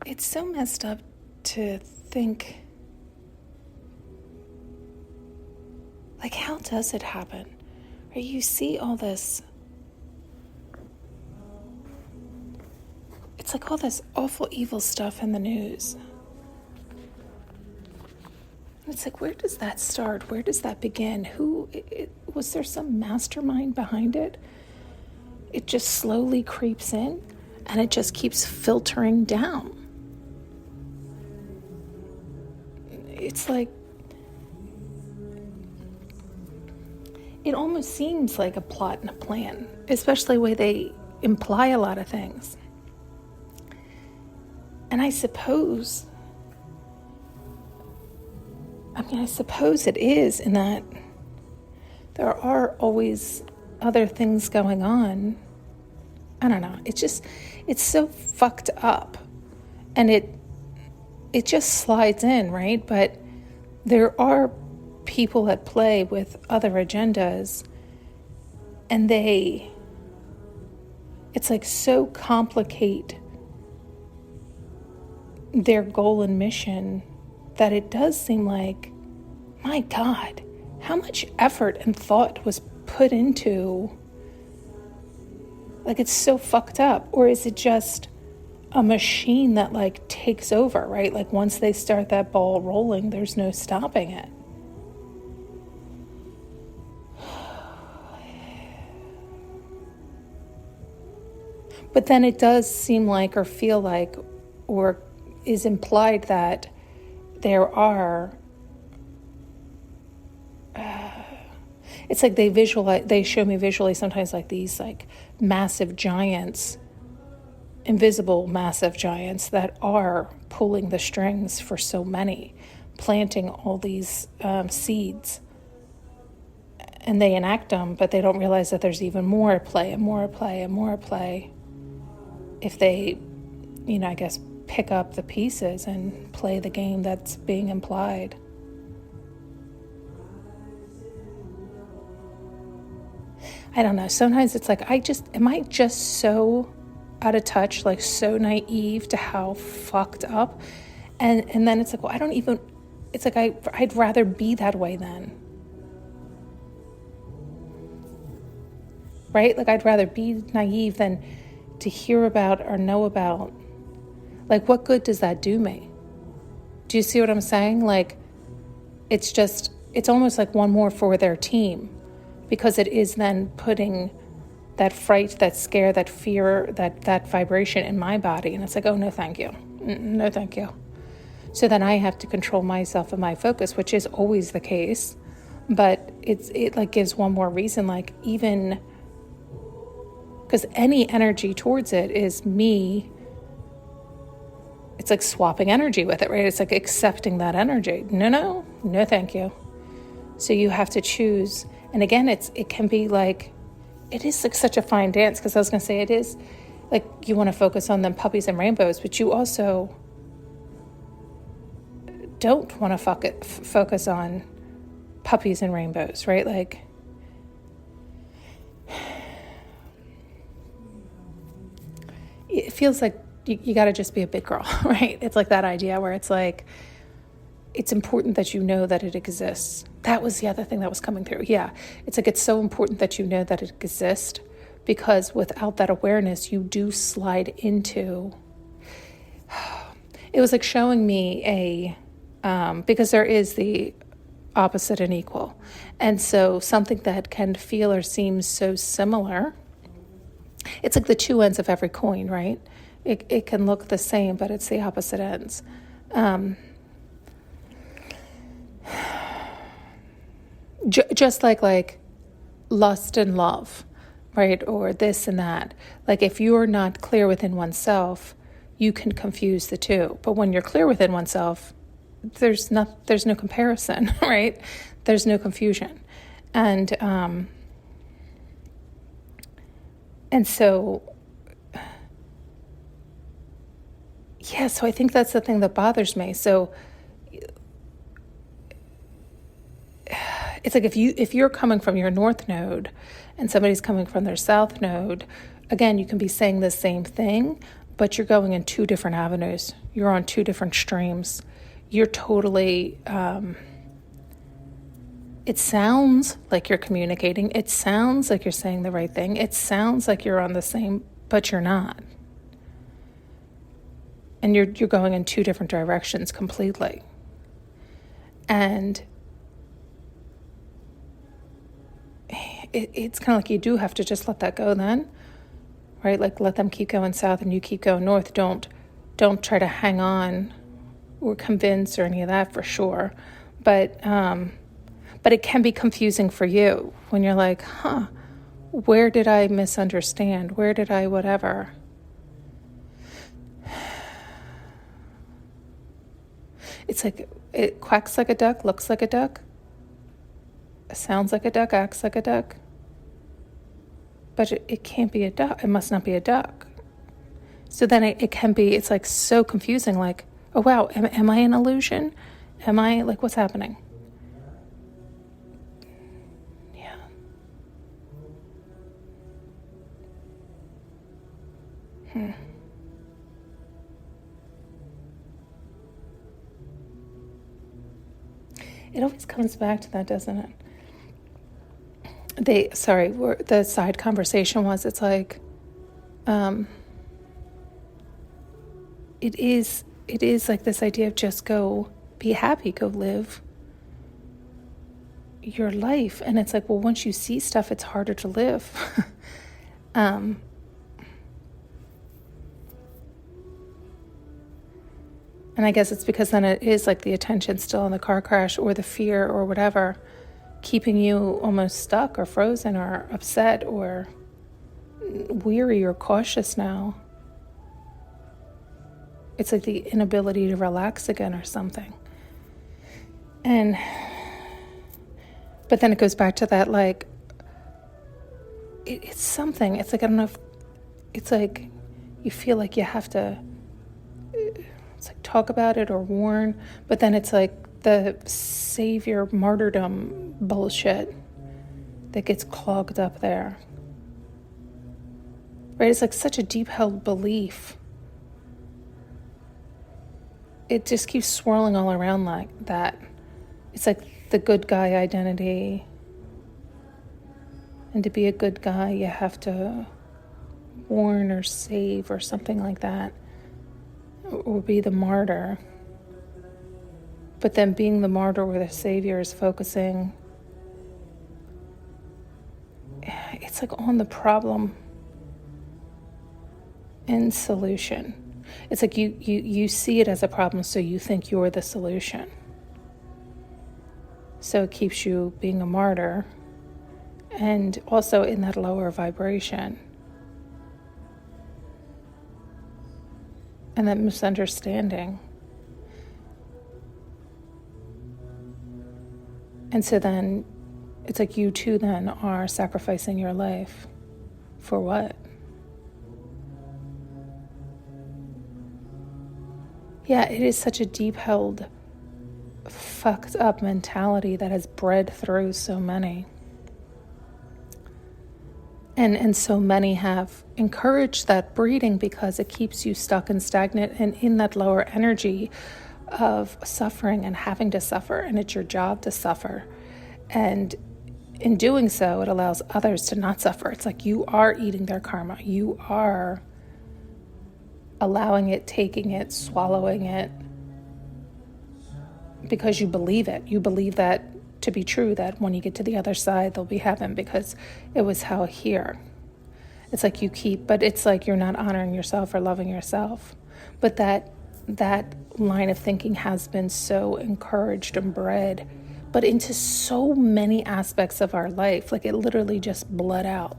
It's so messed up to think, like, how does it happen? Right? You see all this, it's like all this awful, evil stuff in the news. It's like, where does that start? Where does that begin? Was there some mastermind behind it? It just slowly creeps in and it just keeps filtering down. It's like, it almost seems like a plot and a plan, especially the way they imply a lot of things. And I suppose it is, in that there are always other things going on. I don't know. It's so fucked up. And it just slides in, right? But there are people at play with other agendas, and it's like so complicate their goal and mission that it does seem like, my God, how much effort and thought was put into, like, it's so fucked up. Or is it just a machine that, like, takes over, right? Like, once they start that ball rolling, there's no stopping it. But then it does seem like, or feel like, or is implied that there are, it's like they show me visually sometimes like these like massive giants, invisible massive giants that are pulling the strings for so many, planting all these seeds. And they enact them, but they don't realize that there's even more play and more play and more play if they, I guess, pick up the pieces and play the game that's being implied. I don't know. Sometimes it's like, am I just so out of touch, like so naive to how fucked up? And then it's like, well, it's like I'd rather be that way then. Right? Like, I'd rather be naive than to hear about or know about. Like, what good does that do me? Do you see what I'm saying? Like, it's almost like one more for their team, because it is then putting that fright, that scare, that fear, that vibration in my body. And it's like, oh, no, thank you. No, thank you. So then I have to control myself and my focus, which is always the case. But it like gives one more reason, like, even because any energy towards it is me. It's like swapping energy with it, right? It's like accepting that energy. No, thank you. So you have to choose. And again, it can be like, it is like such a fine dance, because I was going to say, it is like you want to focus on them puppies and rainbows, but you also don't want to focus on puppies and rainbows, right? Like, it feels like you got to just be a big girl, right? It's like that idea where it's like, it's important that you know that it exists. That was the other thing that was coming through. Yeah. It's like, it's so important that you know that it exists, because without that awareness, you do slide into, it was like showing me because there is the opposite and equal. And so something that can feel or seem so similar, it's like the two ends of every coin, right? It can look the same, but it's the opposite ends. Just like lust and love, right? Or this and that. Like, if you're not clear within oneself, you can confuse the two. But when you're clear within oneself, there's no comparison, right? There's no confusion. And so, yeah, so I think that's the thing that bothers me. So it's like, if you're coming from your north node and somebody's coming from their south node, again, you can be saying the same thing, but you're going in two different avenues. You're on two different streams. You're totally, it sounds like you're communicating. It sounds like you're saying the right thing. It sounds like you're on the same, but you're not. And you're going in two different directions completely. And it's kind of like you do have to just let that go then, right? Like let them keep going south and you keep going north. Don't try to hang on or convince or any of that for sure. But it can be confusing for you when you're like, where did I misunderstand? Where did I whatever? It's like it quacks like a duck, looks like a duck, sounds like a duck, acts like a duck. But it can't be a duck. It must not be a duck. So then it can be, it's like so confusing, like, oh wow, am I an illusion? Am I, like, what's happening? Yeah. It always comes back to that, doesn't it? The side conversation was, it's like, it is like this idea of just go be happy, go live your life. And it's like, well, once you see stuff, it's harder to live. And I guess it's because then it is like the attention still on the car crash or the fear or whatever, keeping you almost stuck or frozen or upset or weary or cautious now. It's like the inability to relax again or something. But then it goes back to that, like, it's something. It's like, I don't know if, it's like you feel like you have to, it's like talk about it or warn, but then it's like the savior martyrdom bullshit that gets clogged up there. Right? It's like such a deep-held belief. It just keeps swirling all around like that. It's like the good guy identity. And to be a good guy, you have to warn or save or something like that. Or be the martyr. But then being the martyr or the savior is focusing, it's like on the problem and solution. It's like you see it as a problem, so you think you're the solution. So it keeps you being a martyr and also in that lower vibration. And that misunderstanding. And so then it's like you too then are sacrificing your life. For what? Yeah, it is such a deep-held, fucked up mentality that has bred through so many. And so many have encouraged that breeding because it keeps you stuck and stagnant and in that lower energy of suffering and having to suffer, and it's your job to suffer. And in doing so, it allows others to not suffer. It's like you are eating their karma. You are allowing it, taking it, swallowing it, because you believe it. You believe that to be true, that when you get to the other side, there'll be heaven because it was hell here. It's like but it's like you're not honoring yourself or loving yourself. But that line of thinking has been so encouraged and bred, but into so many aspects of our life, like it literally just bled out.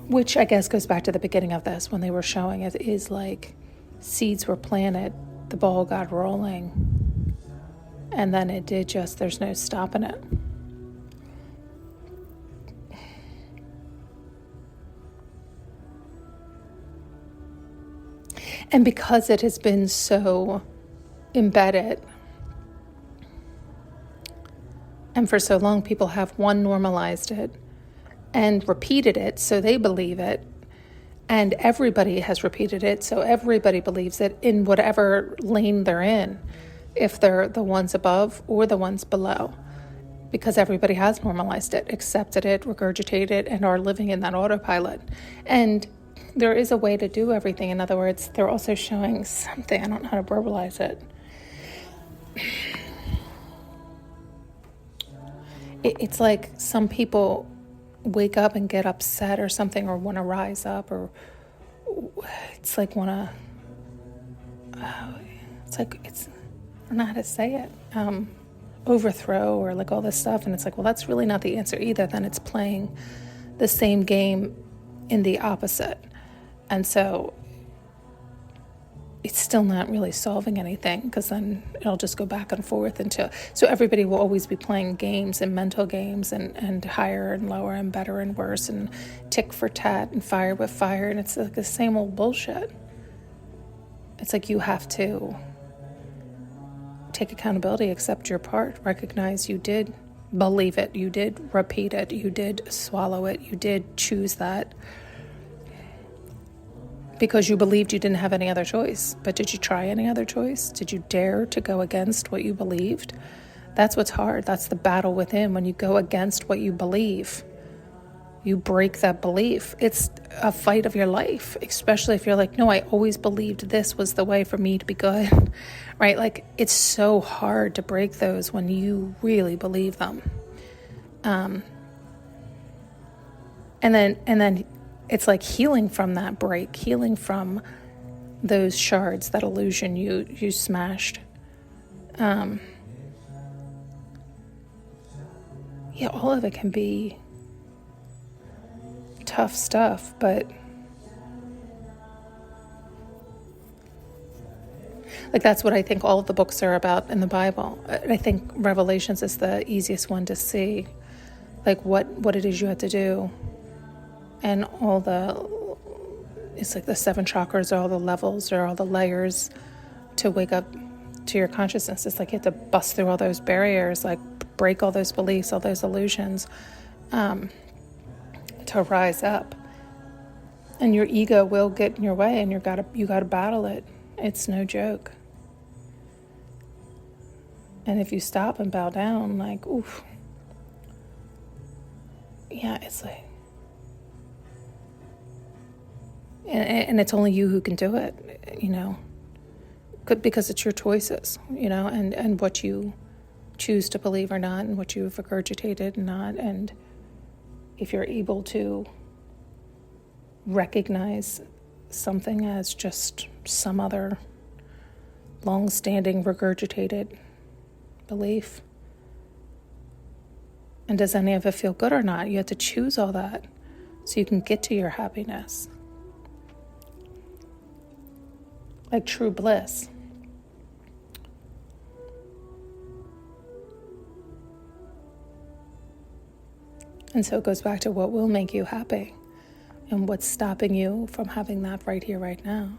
Which I guess goes back to the beginning of this when they were showing it is like seeds were planted, the ball got rolling, and then it did just, there's no stopping it. And because it has been so embedded, and for so long people have normalized it and repeated it so they believe it, And everybody has repeated it, so everybody believes it in whatever lane they're in, if they're the ones above or the ones below, because everybody has normalized it, accepted it, regurgitated it, and are living in that autopilot. And there is a way to do everything. In other words, they're also showing something. I don't know how to verbalize it. It's like some people wake up and get upset or something, or want to rise up, or it's like want to, it's like, it's, I don't know how to say it, overthrow, or like all this stuff. And it's like, well, that's really not the answer either. Then it's playing the same game in the opposite. And so it's still not really solving anything, because then it'll just go back and forth so everybody will always be playing games and mental games and higher and lower and better and worse and tick for tat and fire with fire. And it's like the same old bullshit. It's like you have to take accountability, accept your part, recognize you did believe it, you did repeat it, you did swallow it, you did choose that. Because you believed you didn't have any other choice. But did you try any other choice? Did you dare to go against what you believed? That's what's hard. That's the battle within. When you go against what you believe, you break that belief. It's a fight of your life, especially if you're like, no, I always believed this was the way for me to be good, right? Like, it's so hard to break those when you really believe them. And then it's like healing from that break, healing from those shards, that illusion you smashed. Yeah, all of it can be tough stuff, but like that's what I think all of the books are about in the Bible. I think Revelations is the easiest one to see, like what it is you have to do. And it's like the 7 chakras, or all the levels, or all the layers to wake up to your consciousness. It's like you have to bust through all those barriers, like break all those beliefs, all those illusions, to rise up. And your ego will get in your way, and you gotta battle it. It's no joke. And if you stop and bow down, like, oof. Yeah, it's like, and it's only you who can do it, because it's your choices, and what you choose to believe or not, and what you've regurgitated and not. And if you're able to recognize something as just some other long-standing regurgitated belief, and does any of it feel good or not? You have to choose all that so you can get to your happiness. Like true bliss. And so it goes back to what will make you happy, and what's stopping you from having that right here, right now.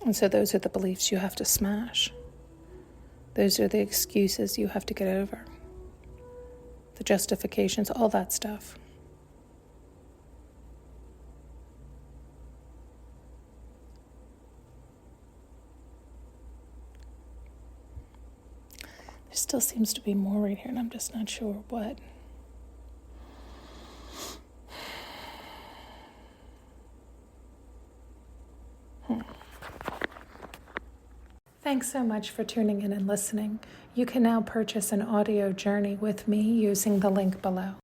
And so those are the beliefs you have to smash. Those are the excuses you have to get over. The justifications, all that stuff. There still seems to be more right here, and I'm just not sure what. Thanks so much for tuning in and listening. You can now purchase an audio journey with me using the link below.